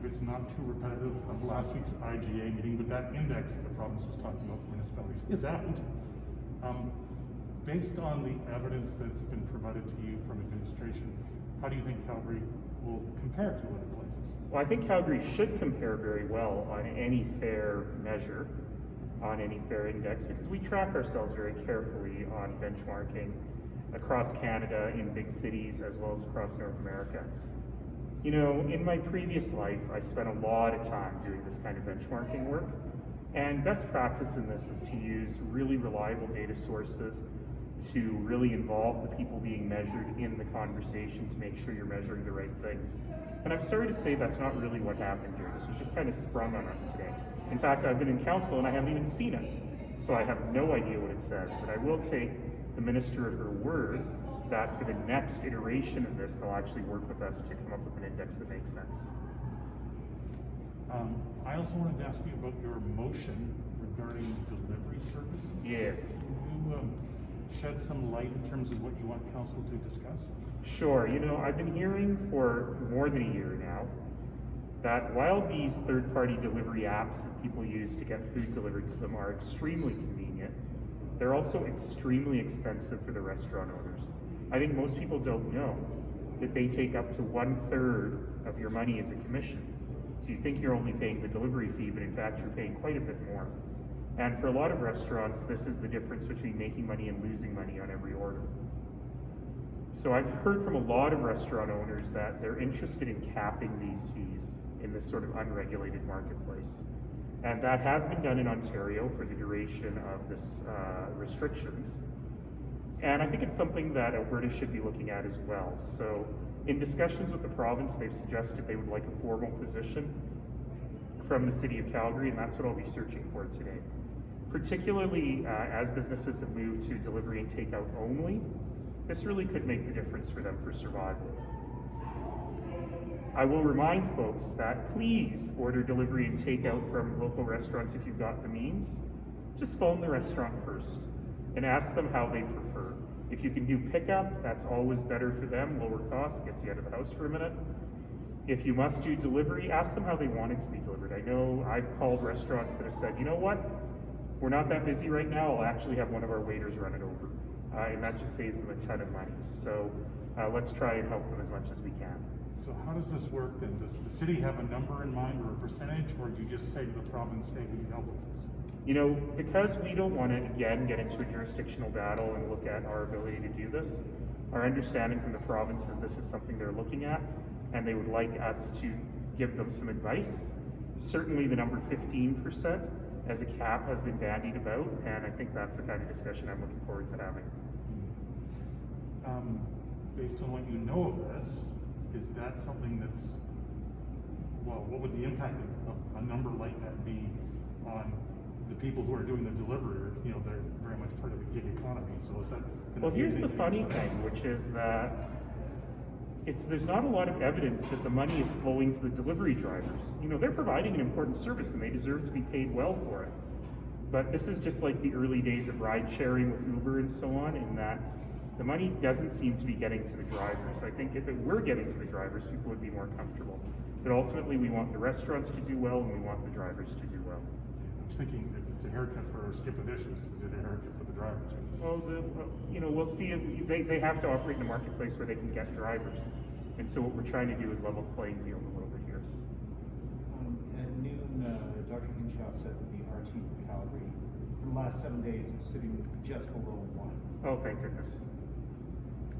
it's not too repetitive, of last week's IGA meeting, but that index that the province was talking about for municipalities is out. Based on the evidence that's been provided to you from administration, how do you think Calgary will compare to other places? Well, I think Calgary should compare very well on any fair measure, on any fair index, because we track ourselves very carefully on benchmarking across Canada, in big cities, as well as across North America. You know, in my previous life, I spent a lot of time doing this kind of benchmarking work, and best practice in this is to use really reliable data sources, to really involve the people being measured in the conversation to make sure you're measuring the right things. And I'm sorry to say that's not really what happened here. This was just kind of sprung on us today. In fact, I've been in council and I haven't even seen it. So I have no idea what it says, but I will take the minister at her word that for the next iteration of this, they'll actually work with us to come up with an index that makes sense. I also wanted to ask you about your motion regarding delivery services. Yes. Can you shed some light in terms of what you want council to discuss? Sure. You know, I've been hearing for more than a year now that while these third-party delivery apps that people use to get food delivered to them are extremely convenient, they're also extremely expensive for the restaurant owners. I think most people don't know that they take up to 1/3 of your money as a commission. So you think you're only paying the delivery fee, but in fact you're paying quite a bit more. And for a lot of restaurants, this is the difference between making money and losing money on every order. So I've heard from a lot of restaurant owners that they're interested in capping these fees in this sort of unregulated marketplace. And that has been done in Ontario for the duration of this restrictions. And I think it's something that Alberta should be looking at as well. So in discussions with the province, they've suggested they would like a formal position from the City of Calgary, and that's what I'll be searching for today. Particularly as businesses have moved to delivery and takeout only, this really could make the difference for them for survival. I will remind folks that please order delivery and takeout from local restaurants if you've got the means. Just phone the restaurant first and ask them how they prefer. If you can do pickup, that's always better for them, lower cost, gets you out of the house for a minute. If you must do delivery, ask them how they want it to be delivered. I know I've called restaurants that have said, you know what, we're not that busy right now, I'll actually have one of our waiters run it over. And that just saves them a ton of money. So let's try and help them as much as we can. So how does this work then? Does the city have a number in mind or a percentage, or do you just say to the province, hey, we can help with this? You know, because we don't want to, again, get into a jurisdictional battle and look at our ability to do this, our understanding from the province is this is something they're looking at, and they would like us to give them some advice. Certainly the number 15% as a cap has been bandied about, and I think that's the kind of discussion I'm looking forward to having. Based on what you know of this, is that something that's, well, what would the impact of a number like that be on the people who are doing the delivery? You know, they're very much part of the gig economy, so is that well, here's the funny thing, which is that there's not a lot of evidence that the money is flowing to the delivery drivers. You know, they're providing an important service and they deserve to be paid well for it. But this is just like the early days of ride sharing with Uber and so on, in that the money doesn't seem to be getting to the drivers. I think if it were getting to the drivers, people would be more comfortable. But ultimately, we want the restaurants to do well and we want the drivers to do well. I'm thinking if it's a haircut for Skip the Dishes, is it a haircut for the driver too? Well, you know, we'll see. They have to operate in a marketplace where they can get drivers. And so what we're trying to do is level the playing field a little bit here. At noon, Dr. Hinshaw said that the RT for Calgary for the last 7 days is sitting just below 1. Oh, thank goodness.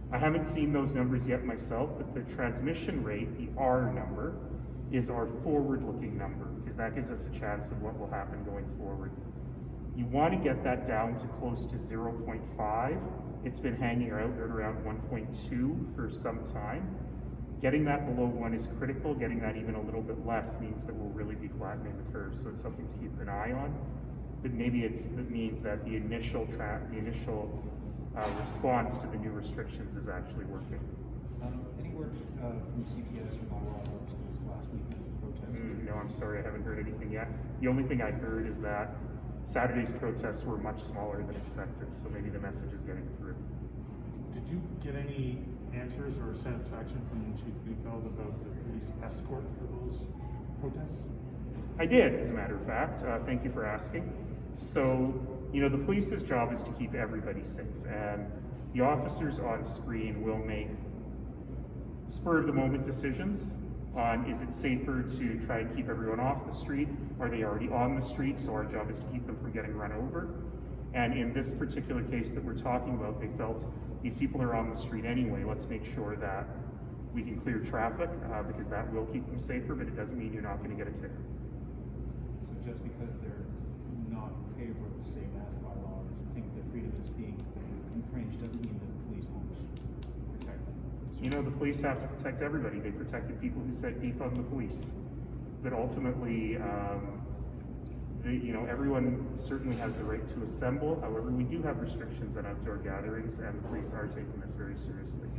I haven't seen those numbers yet myself, but the transmission rate, the R number, is our forward-looking number, because that gives us a chance of what will happen going forward. You want to get that down to close to 0.5. It's been hanging out at around 1.2 for some time. Getting that below 1 is critical. Getting that even a little bit less means that we'll really be flattening the curve, so it's something to keep an eye on. But maybe it means that the initial response to the new restrictions is actually working. Any word from CPS or Ottawa about this last weekend protest? No, I'm sorry, I haven't heard anything yet. The only thing I heard is that Saturday's protests were much smaller than expected, so maybe the message is getting through. Did you get any answers or satisfaction from Chief Neufeld about the police escort for those protests? I did, as a matter of fact. Thank you for asking. So, you know, the police's job is to keep everybody safe, and the officers on screen will make spur-of-the-moment decisions on is it safer to try and keep everyone off the street? Are they already on the street? So our job is to keep them from getting run over. And in this particular case that we're talking about, they felt these people are on the street anyway. Let's make sure that we can clear traffic because that will keep them safer, but it doesn't mean you're not going to get a ticket. So just because they're not in favor of, say, mask bylaws, think that freedom is being infringed, doesn't mean that the police won't protect them. You know, the police have to protect everybody. They protected people who said defund the police. But ultimately, you know, everyone certainly has the right to assemble. However, we do have restrictions on outdoor gatherings, and the police are taking this very seriously.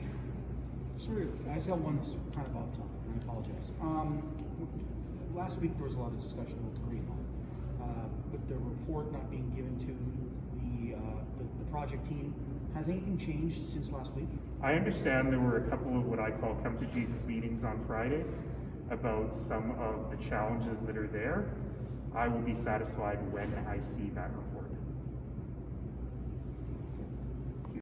Sorry, I just got one that's kind of off topic, and I apologize. Last week there was a lot of discussion about the Green Line, but the report not being given to the project team. Has anything changed since last week? I understand there were a couple of what I call come to Jesus meetings on Friday about some of the challenges that are there. I will be satisfied when I see that report.